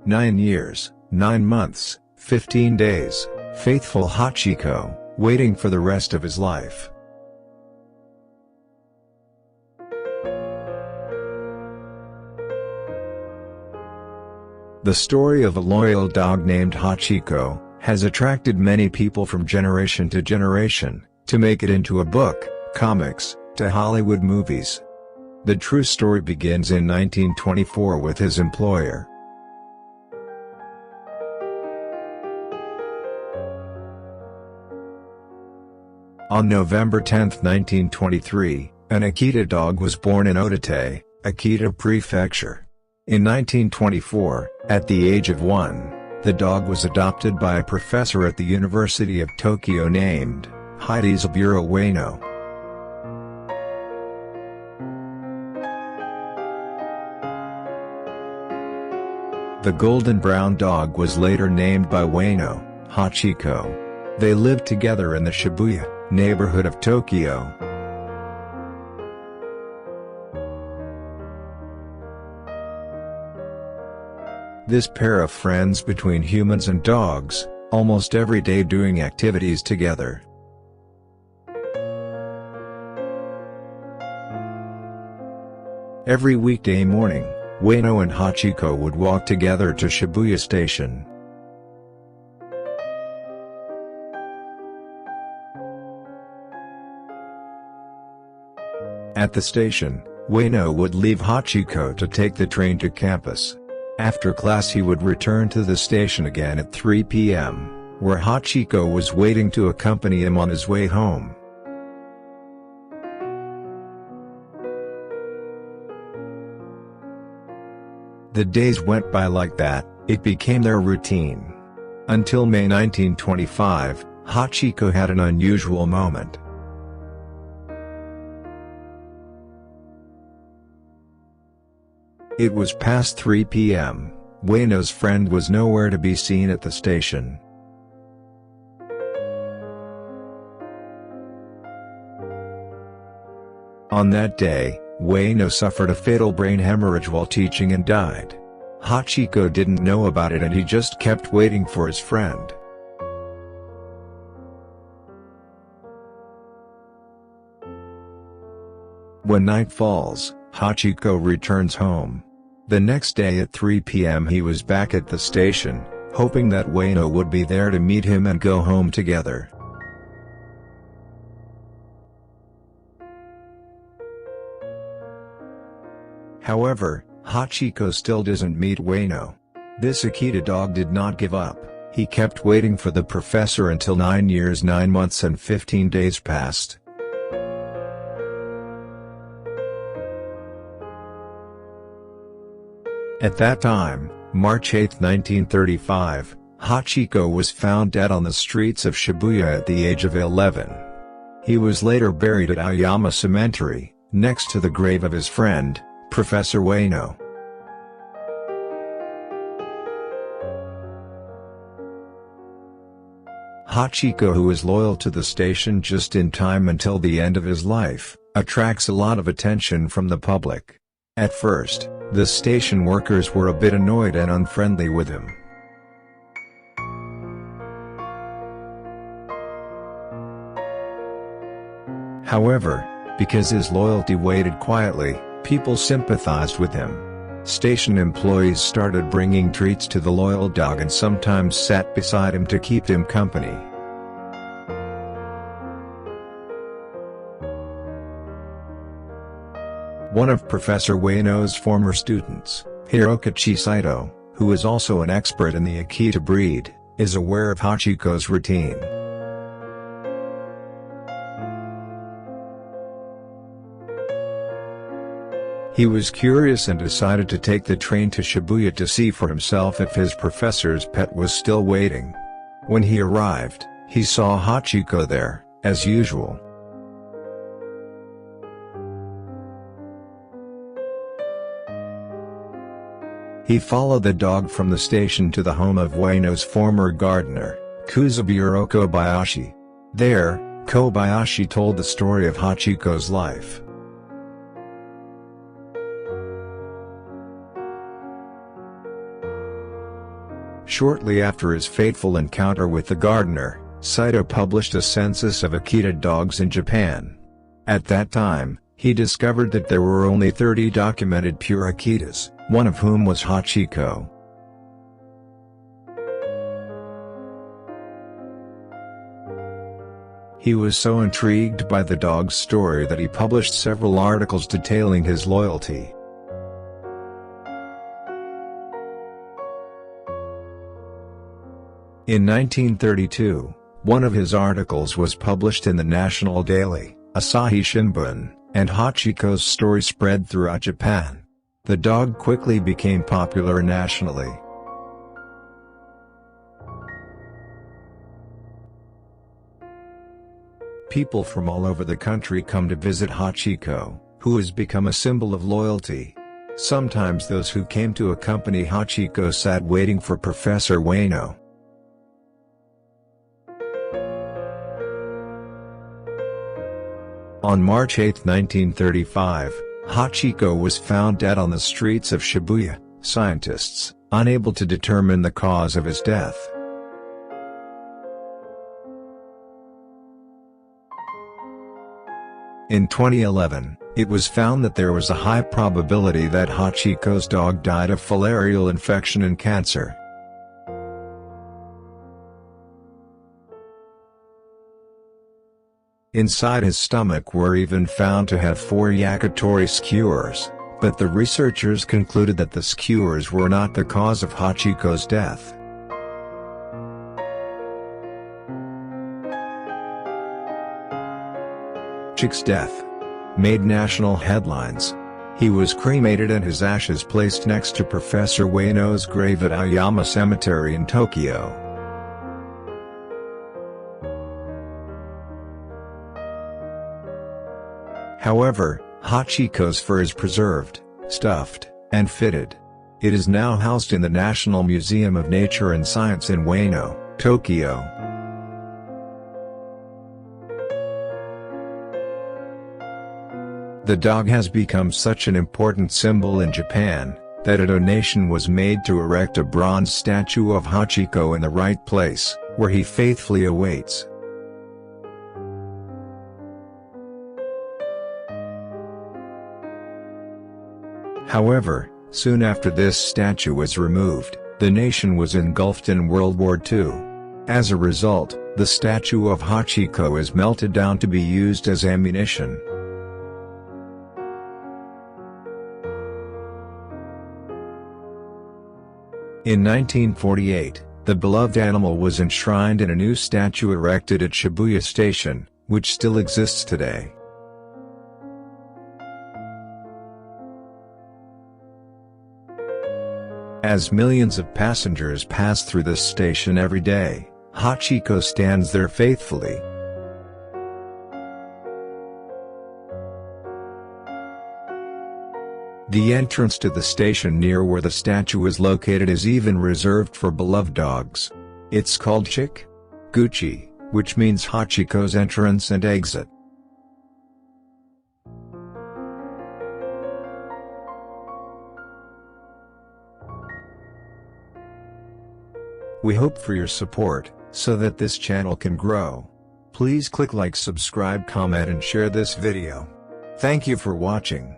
9 years, 9 months, 15 days, faithful Hachiko, waiting for the rest of his life. The story of a loyal dog named Hachiko has attracted many people from generation to generation, to make it into a book, comics, to Hollywood movies. The true story begins in 1924 with his employer. On November 10, 1923, an Akita dog was born in Otate, Akita Prefecture. In 1924, at the age of 1, the dog was adopted by a professor at the University of Tokyo named Hidezaburo Ueno. The golden brown dog was later named by Ueno, Hachiko. They lived together in the Shibuya neighborhood of Tokyo. This pair of friends between humans and dogs, almost every day doing activities together. Every weekday morning, Ueno and Hachiko would walk together to Shibuya Station. At the station, Ueno would leave Hachiko to take the train to campus. After class he would return to the station again at 3 p.m., where Hachiko was waiting to accompany him on his way home. The days went by like that, it became their routine. Until May 1925, Hachiko had an unusual moment. It was past 3 p.m., Ueno's friend was nowhere to be seen at the station. On that day, Ueno suffered a fatal brain hemorrhage while teaching and died. Hachiko didn't know about it and he just kept waiting for his friend. When night falls, Hachiko returns home. The next day at 3 p.m. he was back at the station, hoping that Ueno would be there to meet him and go home together. However, Hachiko still doesn't meet Ueno. This Akita dog did not give up, he kept waiting for the professor until 9 years 9 months and 15 days passed. At that time, March 8, 1935, Hachiko was found dead on the streets of Shibuya at the age of 11. He was later buried at Aoyama Cemetery, next to the grave of his friend, Professor Ueno. Hachiko, who is loyal to the station just in time until the end of his life, attracts a lot of attention from the public. At first, the station workers were a bit annoyed and unfriendly with him. However, because his loyalty waited quietly, people sympathized with him. Station employees started bringing treats to the loyal dog and sometimes sat beside him to keep him company. One of Professor Ueno's former students, Hirokachi Saito, who is also an expert in the Akita breed, is aware of Hachiko's routine. He was curious and decided to take the train to Shibuya to see for himself if his professor's pet was still waiting. When he arrived, he saw Hachiko there, as usual. He followed the dog from the station to the home of Ueno's former gardener, Kuzaburo Kobayashi. There, Kobayashi told the story of Hachiko's life. Shortly after his fateful encounter with the gardener, Saito published a census of Akita dogs in Japan. At that time, he discovered that there were only 30 documented pure Akitas, one of whom was Hachiko. He was so intrigued by the dog's story that he published several articles detailing his loyalty. In 1932, one of his articles was published in the national daily, Asahi Shimbun, and Hachiko's story spread throughout Japan. The dog quickly became popular nationally. People from all over the country come to visit Hachiko, who has become a symbol of loyalty. Sometimes those who came to accompany Hachiko sat waiting for Professor Ueno. On March 8, 1935, Hachiko was found dead on the streets of Shibuya, scientists, unable to determine the cause of his death. In 2011, it was found that there was a high probability that Hachiko's dog died of filarial infection and cancer. Inside his stomach were even found to have 4 yakitori skewers, but the researchers concluded that the skewers were not the cause of Hachiko's death. Hachiko's death made national headlines. He was cremated and his ashes placed next to Professor Ueno's grave at Aoyama Cemetery in Tokyo. However, Hachiko's fur is preserved, stuffed, and fitted. It is now housed in the National Museum of Nature and Science in Ueno, Tokyo. The dog has become such an important symbol in Japan, that a donation was made to erect a bronze statue of Hachiko in the right place, where he faithfully awaits. However, soon after this statue was removed, the nation was engulfed in World War II. As a result, the statue of Hachiko is melted down to be used as ammunition. In 1948, the beloved animal was enshrined in a new statue erected at Shibuya Station, which still exists today. As millions of passengers pass through this station every day, Hachiko stands there faithfully. The entrance to the station near where the statue is located is even reserved for beloved dogs. It's called Chik-guchi, which means Hachiko's entrance and exit. We hope for your support, so that this channel can grow. Please click like, subscribe, comment and share this video. Thank you for watching.